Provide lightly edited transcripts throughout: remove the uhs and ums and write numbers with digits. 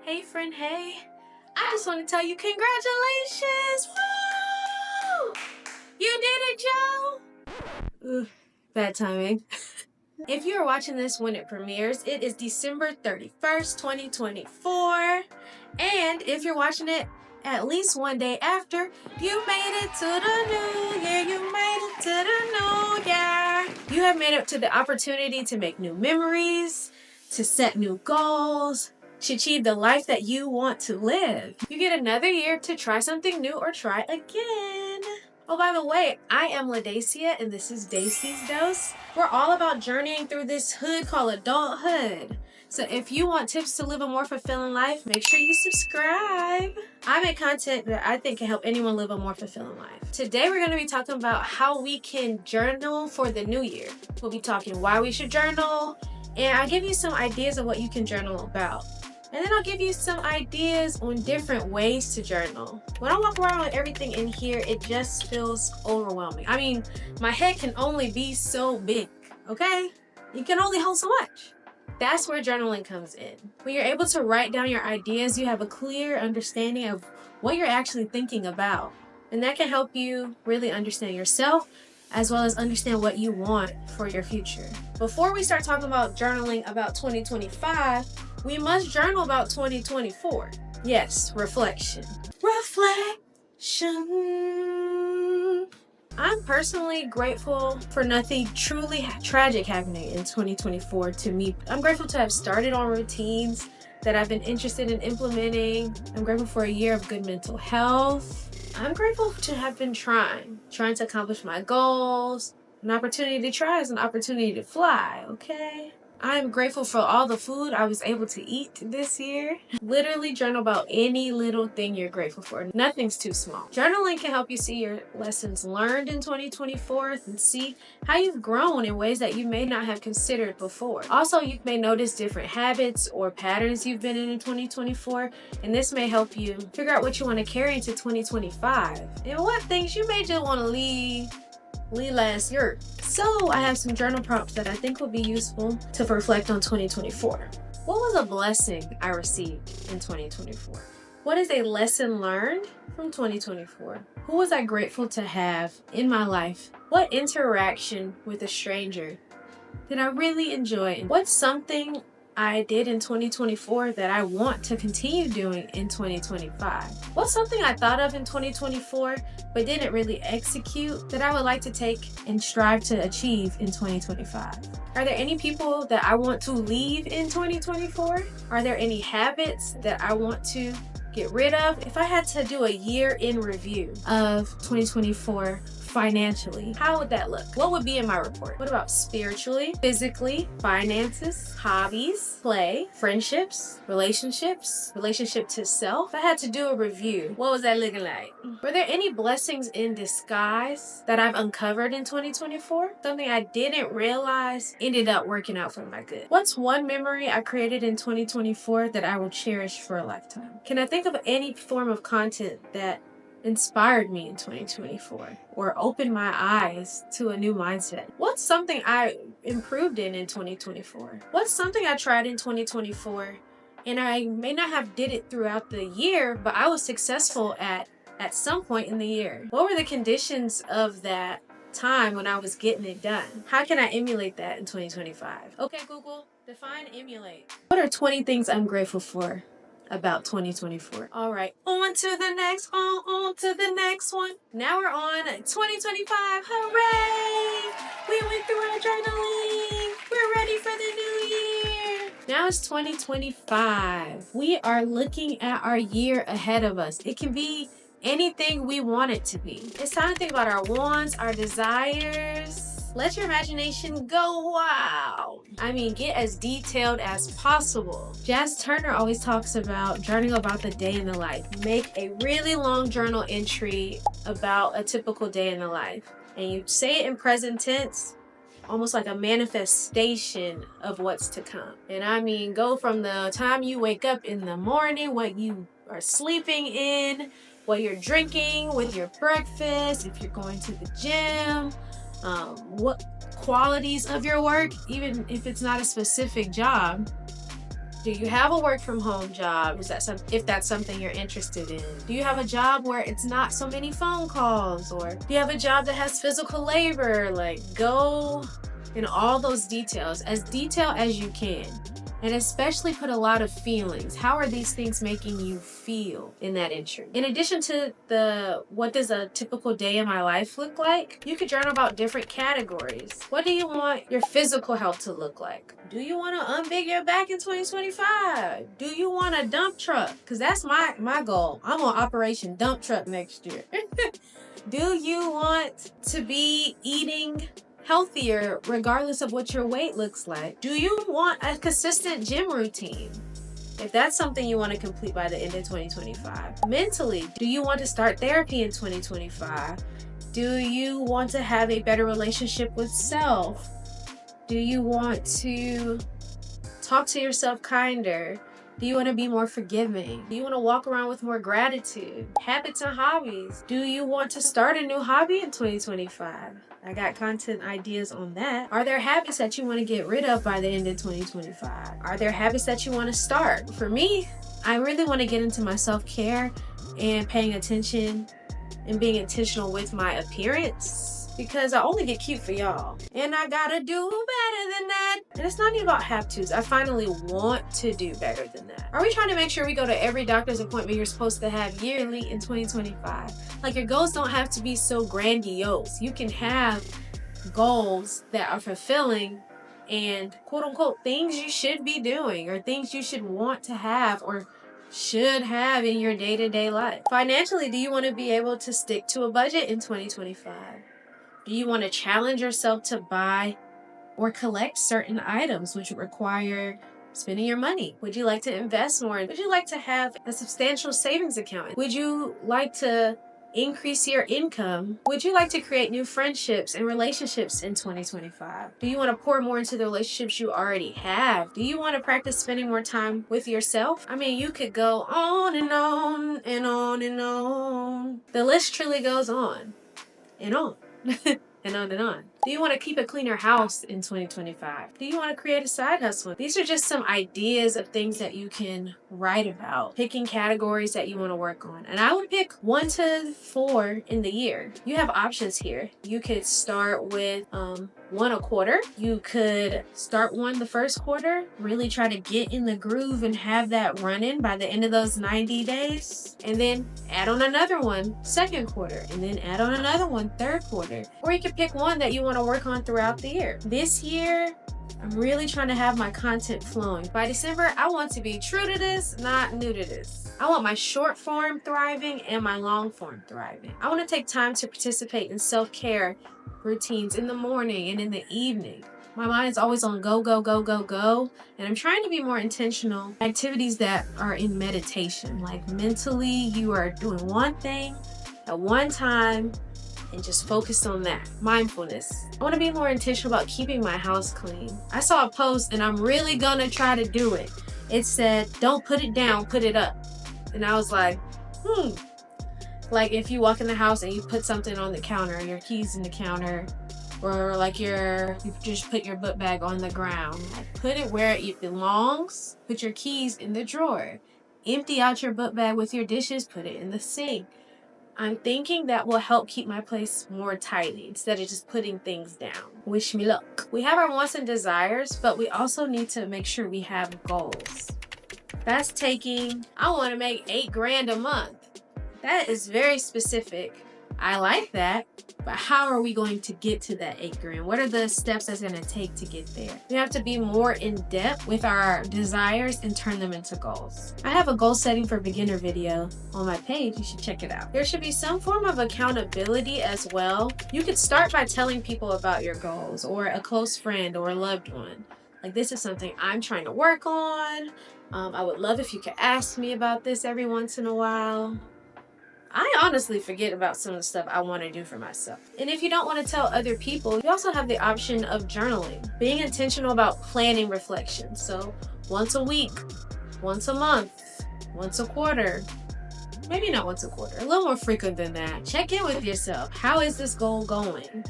Hey friend, hey. I just want to tell you congratulations! Woo! You did it, Joe! Ugh, bad timing. If you are watching this when it premieres, it is December 31st, 2024. And if you're watching it at least one day after, you made it to the new year. You made it to the new year. You have made it to the opportunity to make new memories, to set new goals, to achieve the life that you want to live. You get another year to try something new or try again. Oh, by the way, I am Dacie, and this is Dacie's Dose. We're all about journeying through this hood called adulthood. So if you want tips to live a more fulfilling life, make sure you subscribe. I make content that I think can help anyone live a more fulfilling life. Today, we're going to be talking about how we can journal for the new year. We'll be talking why we should journal, and I'll give you some ideas of what you can journal about. And then I'll give you some ideas on different ways to journal. When I walk around with everything in here, it just feels overwhelming. I mean, my head can only be so big, okay? You can only hold so much. That's where journaling comes in. When you're able to write down your ideas, you have a clear understanding of what you're actually thinking about. And that can help you really understand yourself, as well as understand what you want for your future. Before we start talking about journaling about 2025, we must journal about 2024. Yes, reflection. Reflection. I'm personally grateful for nothing truly tragic happening in 2024 to me. I'm grateful to have started on routines that I've been interested in implementing. I'm grateful for a year of good mental health. I'm grateful to have been trying to accomplish my goals. An opportunity to try is an opportunity to fly, okay? I am grateful for all the food I was able to eat this year. Literally journal about any little thing you're grateful for. Nothing's too small. Journaling can help you see your lessons learned in 2024 and see how you've grown in ways that you may not have considered before. Also, you may notice different habits or patterns you've been in 2024, and this may help you figure out what you want to carry into 2025 and what things you may just want to leave last year. So I have some journal prompts that I think will be useful to reflect on 2024. What was a blessing I received in 2024? What is a lesson learned from 2024? Who was I grateful to have in my life? What interaction with a stranger did I really enjoy? What's something I did in 2024 that I want to continue doing in 2025? What's something I thought of in 2024 but didn't really execute that I would like to take and strive to achieve in 2025? Are there any people that I want to leave in 2024? Are there any habits that I want to get rid of? If I had to do a year in review of 2024 financially, how would that look? What would be in my report? What about spiritually, physically, finances, hobbies, play, friendships, relationship to self? If I had to do a review, what was that looking like? Were there any blessings in disguise that I've uncovered in 2024? Something I didn't realize ended up working out for my good. What's one memory I created in 2024 that I will cherish for a lifetime? Can I think of any form of content that inspired me in 2024 or opened my eyes to a new mindset? What's something I improved in 2024? What's something I tried in 2024 and I may not have did it throughout the year, but I was successful at some point in the year? What were the conditions of that time when I was getting it done? How can I emulate that in 2025? Okay, Google, define emulate. What are 20 things I'm grateful for about 2024? All right, on to the next one. Now we're on 2025. Hooray! We went through our journaling. We're ready for the new year. Now it's 2025. We are looking at our year ahead of us. It can be anything we want it to be. It's time to think about our wants, our desires. Let your imagination go wild. I mean, get as detailed as possible. Jazz Turner always talks about journaling about the day in the life. Make a really long journal entry about a typical day in the life. And you say it in present tense, almost like a manifestation of what's to come. And I mean, go from the time you wake up in the morning, what you are sleeping in, what you're drinking with your breakfast, if you're going to the gym, what qualities of your work, even if it's not a specific job, Do you have a work from home job? If that's something you're interested in? Do you have a job where it's not so many phone calls? Or do you have a job that has physical labor? Like, go in all those details, as detailed as you can. And especially put a lot of feelings. How are these things making you feel in that entry? In addition to what does a typical day in my life look like, you could journal about different categories. What do you want your physical health to look like? Do you want to unbig your back in 2025? Do you want a dump truck? Because that's my goal. I'm on Operation Dump Truck next year. Do you want to be eating healthier regardless of what your weight looks like? Do you want a consistent gym routine? If that's something you want to complete by the end of 2025. Mentally, do you want to start therapy in 2025? Do you want to have a better relationship with self? Do you want to talk to yourself kinder? Do you want to be more forgiving? Do you want to walk around with more gratitude? Habits and hobbies. Do you want to start a new hobby in 2025? I got content ideas on that. Are there habits that you want to get rid of by the end of 2025? Are there habits that you want to start? For me, I really want to get into my self-care and paying attention and being intentional with my appearance, because I only get cute for y'all. And I gotta do better than that. And it's not even about have tos. I finally want to do better than that. Are we trying to make sure we go to every doctor's appointment you're supposed to have yearly in 2025? Like, your goals don't have to be so grandiose. You can have goals that are fulfilling and quote unquote things you should be doing, or things you should want to have or should have in your day-to-day life. Financially, do you want to be able to stick to a budget in 2025? Do you want to challenge yourself to buy or collect certain items which require spending your money? Would you like to invest more? Would you like to have a substantial savings account? Would you like to increase your income? Would you like to create new friendships and relationships in 2025? Do you want to pour more into the relationships you already have? Do you want to practice spending more time with yourself? I mean, you could go on and on and on and on. The list truly goes on and on. And on and on. Do you want to keep a cleaner house in 2025? Do you want to create a side hustle? These are just some ideas of things that you can write about, picking categories that you want to work on. And I would pick 1 to 4 in the year. You have options here. You could start with 1 a quarter. You could start 1 the first quarter, really try to get in the groove and have that running by the end of those 90 days. And then add on another one second quarter, and then add on another one third quarter. Or you could pick one that you want to work on throughout the year. This year, I'm really trying to have my content flowing. By December, I want to be true to this, not new to this. I want my short form thriving and my long form thriving. I want to take time to participate in self-care routines in the morning and in the evening. My mind is always on go, go, go, go, go. And I'm trying to be more intentional. Activities that are in meditation, like mentally you are doing one thing at one time and just focus on that. Mindfulness. I want to be more intentional about keeping my house clean. I saw a post and I'm really gonna try to do it. It said, don't put it down, put it up. And I was like, Like if you walk in the house and you put something on the counter, your keys in the counter, or like you just put your book bag on the ground. Like, put it where it belongs. Put your keys in the drawer. Empty out your book bag with your dishes, put it in the sink. I'm thinking that will help keep my place more tidy instead of just putting things down. Wish me luck. We have our wants and desires, but we also need to make sure we have goals. That's taking, I want to make $8,000 a month. That is very specific. I like that, but how are we going to get to that $8,000? What are the steps that's going to take to get there? We have to be more in depth with our desires and turn them into goals. I have a goal setting for beginner video on my page. You should check it out. There should be some form of accountability as well. You could start by telling people about your goals, or a close friend or a loved one. Like, this is something I'm trying to work on. I would love if you could ask me about this every once in a while. I honestly forget about some of the stuff I want to do for myself. And if you don't want to tell other people, you also have the option of journaling. Being intentional about planning reflection. So once a week, once a month, once a quarter, maybe not once a quarter, a little more frequent than that. Check in with yourself. How is this goal going?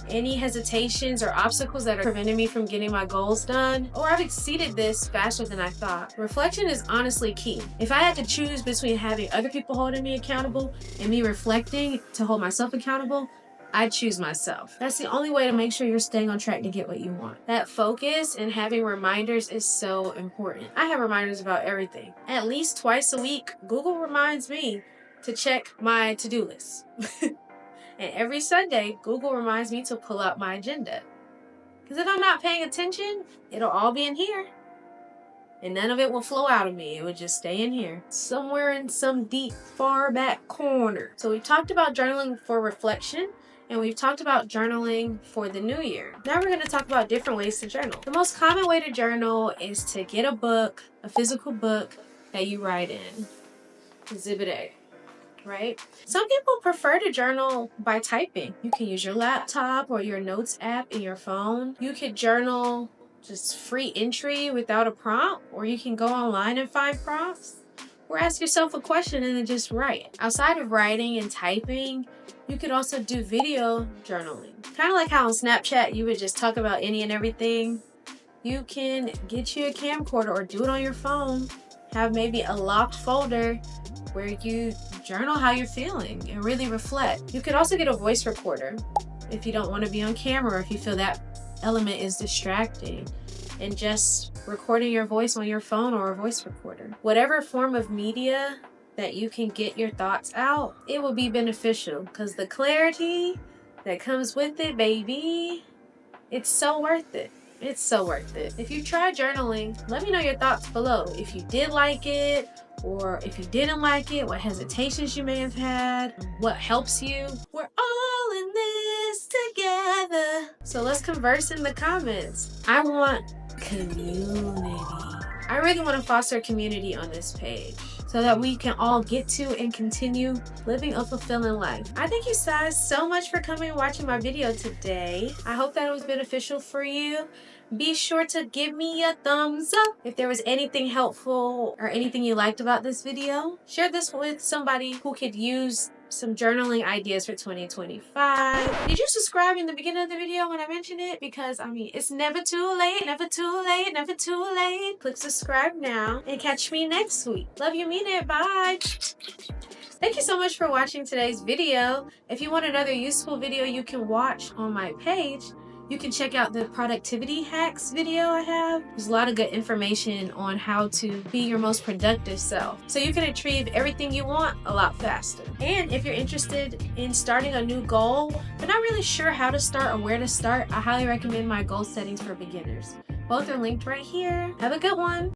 any hesitations or obstacles that are preventing me from getting my goals done, or I've exceeded this faster than I thought. Reflection is honestly key. If I had to choose between having other people holding me accountable and me reflecting to hold myself accountable, I'd choose myself. That's the only way to make sure you're staying on track to get what you want. That focus and having reminders is so important. I have reminders about everything. At least twice a week, Google reminds me to check my to-do list. And every Sunday, Google reminds me to pull out my agenda. Because if I'm not paying attention, it'll all be in here. And none of it will flow out of me. It would just stay in here, somewhere in some deep, far back corner. So we talked about journaling for reflection, and we've talked about journaling for the new year. Now we're going to talk about different ways to journal. The most common way to journal is to get a book, a physical book that you write in. Exhibit A, right? Some people prefer to journal by typing. You can use your laptop or your notes app in your phone. You could journal just free entry without a prompt, or you can go online and find prompts, or ask yourself a question and then just write. Outside of writing and typing, you could also do video journaling. Kind of like how on Snapchat you would just talk about any and everything. You can get you a camcorder or do it on your phone. Have maybe a locked folder where you journal how you're feeling and really reflect. You could also get a voice recorder if you don't want to be on camera, if you feel that element is distracting, and just recording your voice on your phone or a voice recorder. Whatever form of media that you can get your thoughts out, it will be beneficial, because the clarity that comes with it, baby, it's so worth it. It's so worth it. If you try journaling, let me know your thoughts below. If you did like it, or if you didn't like it, what hesitations you may have had, what helps you. We're all in this together. So let's converse in the comments. I want community. I really want to foster a community on this page so that we can all get to and continue living a fulfilling life. I thank you guys so much for coming and watching my video today. I hope that it was beneficial for you. Be sure to give me a thumbs up if there was anything helpful or anything you liked about this video. Share this with somebody who could use some journaling ideas for 2025. Did you subscribe in the beginning of the video when I mentioned it? Because I mean, it's never too late, never too late, never too late. Click subscribe now and catch me next week. Love you, mean it. Bye. Thank you so much for watching today's video. If you want another useful video you can watch on my page, you can check out the productivity hacks video I have. There's a lot of good information on how to be your most productive self, so you can achieve everything you want a lot faster. And if you're interested in starting a new goal but not really sure how to start or where to start, I highly recommend my goal settings for beginners. Both are linked right here. Have a good one.